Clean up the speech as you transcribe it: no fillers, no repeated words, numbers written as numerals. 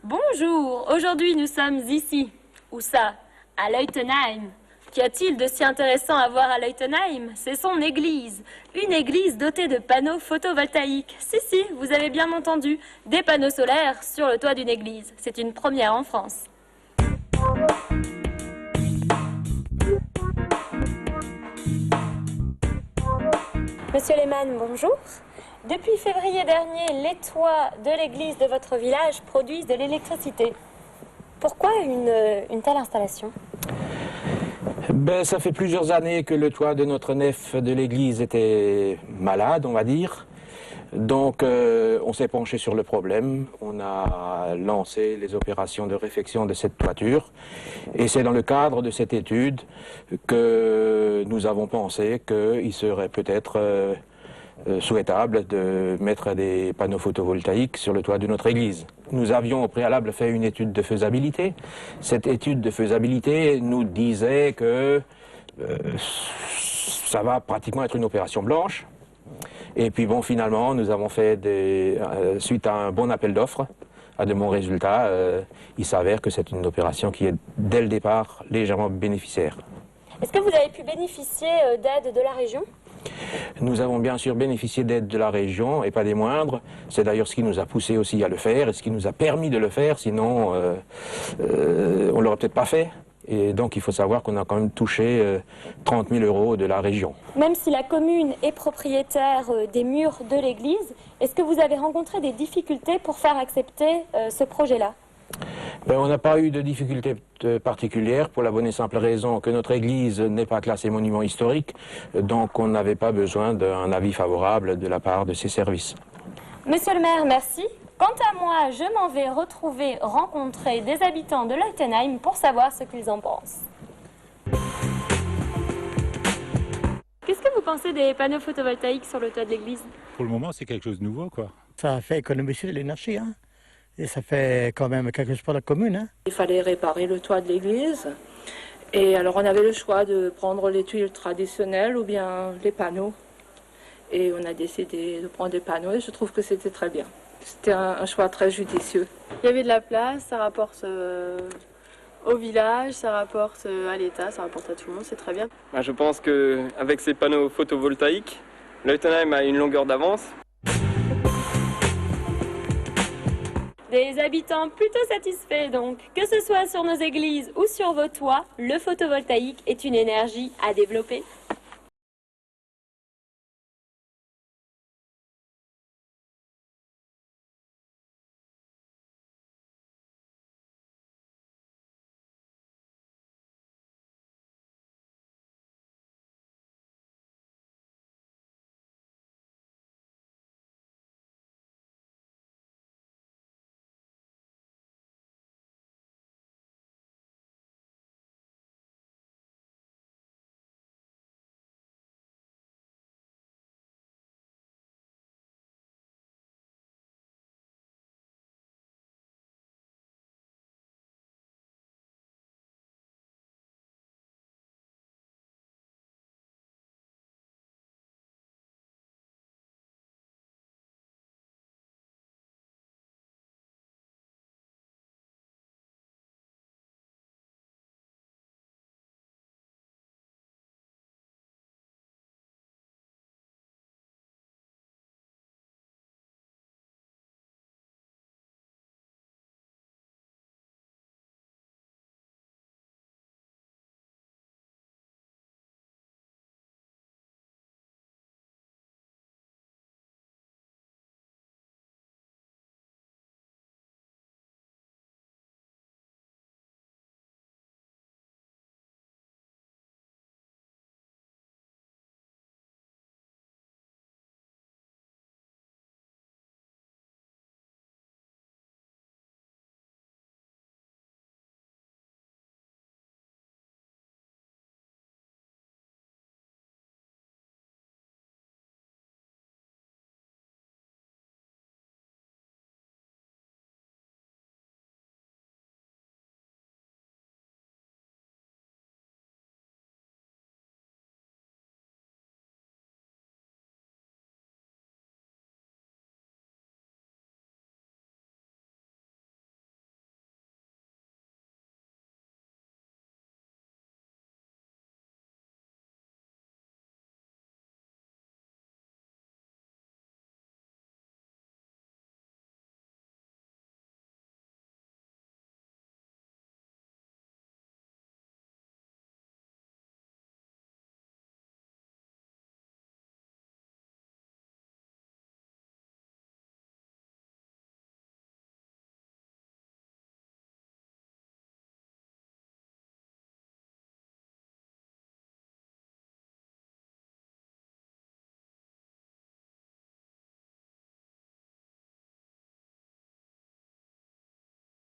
Bonjour, aujourd'hui nous sommes ici. Où ça? À Leutenheim. Qu'y a-t-il de si intéressant à voir à Leutenheim? C'est son église. Une église dotée de panneaux photovoltaïques. Si, vous avez bien entendu. Des panneaux solaires sur le toit d'une église. C'est une première en France. Monsieur Lehmann, bonjour. Depuis février dernier, les toits de l'église de votre village produisent de l'électricité. Pourquoi une telle installation? Ça fait plusieurs années que le toit de notre nef de l'église était malade, on va dire. Donc on s'est penché sur le problème, on a lancé les opérations de réfection de cette toiture. Et c'est dans le cadre de cette étude que nous avons pensé qu'il serait peut-être souhaitable de mettre des panneaux photovoltaïques sur le toit de notre église. Nous avions au préalable fait une étude de faisabilité. Cette étude de faisabilité nous disait que ça va pratiquement être une opération blanche. Et puis bon, finalement, nous avons fait, suite à un bon appel d'offres, à de bons résultats, il s'avère que c'est une opération qui est, dès le départ, légèrement bénéficiaire. Est-ce que vous avez pu bénéficier d'aide de la région? Nous avons bien sûr bénéficié d'aide de la région, et pas des moindres. C'est d'ailleurs ce qui nous a poussé aussi à le faire, et ce qui nous a permis de le faire, sinon on ne l'aurait peut-être pas fait. Et donc il faut savoir qu'on a quand même touché 30 000 € de la région. Même si la commune est propriétaire des murs de l'église, est-ce que vous avez rencontré des difficultés pour faire accepter ce projet-là? On n'a pas eu de difficultés particulières pour la bonne et simple raison que notre église n'est pas classée monument historique, donc on n'avait pas besoin d'un avis favorable de la part de ses services. Monsieur le maire, merci. Quant à moi, je m'en vais rencontrer des habitants de Leutenheim pour savoir ce qu'ils en pensent. Qu'est-ce que vous pensez des panneaux photovoltaïques sur le toit de l'église? Pour le moment, c'est quelque chose de nouveau, quoi. Ça fait économiser l'énergie, hein. Et ça fait quand même quelque chose pour la commune, hein. Il fallait réparer le toit de l'église. Et alors on avait le choix de prendre les tuiles traditionnelles ou bien les panneaux. Et on a décidé de prendre des panneaux et je trouve que c'était très bien. C'était un choix très judicieux. Il y avait de la place, ça rapporte au village, ça rapporte à l'État, ça rapporte à tout le monde, c'est très bien. Je pense qu'avec ces panneaux photovoltaïques, Leutenheim a une longueur d'avance. Des habitants plutôt satisfaits donc. Que ce soit sur nos églises ou sur vos toits, le photovoltaïque est une énergie à développer.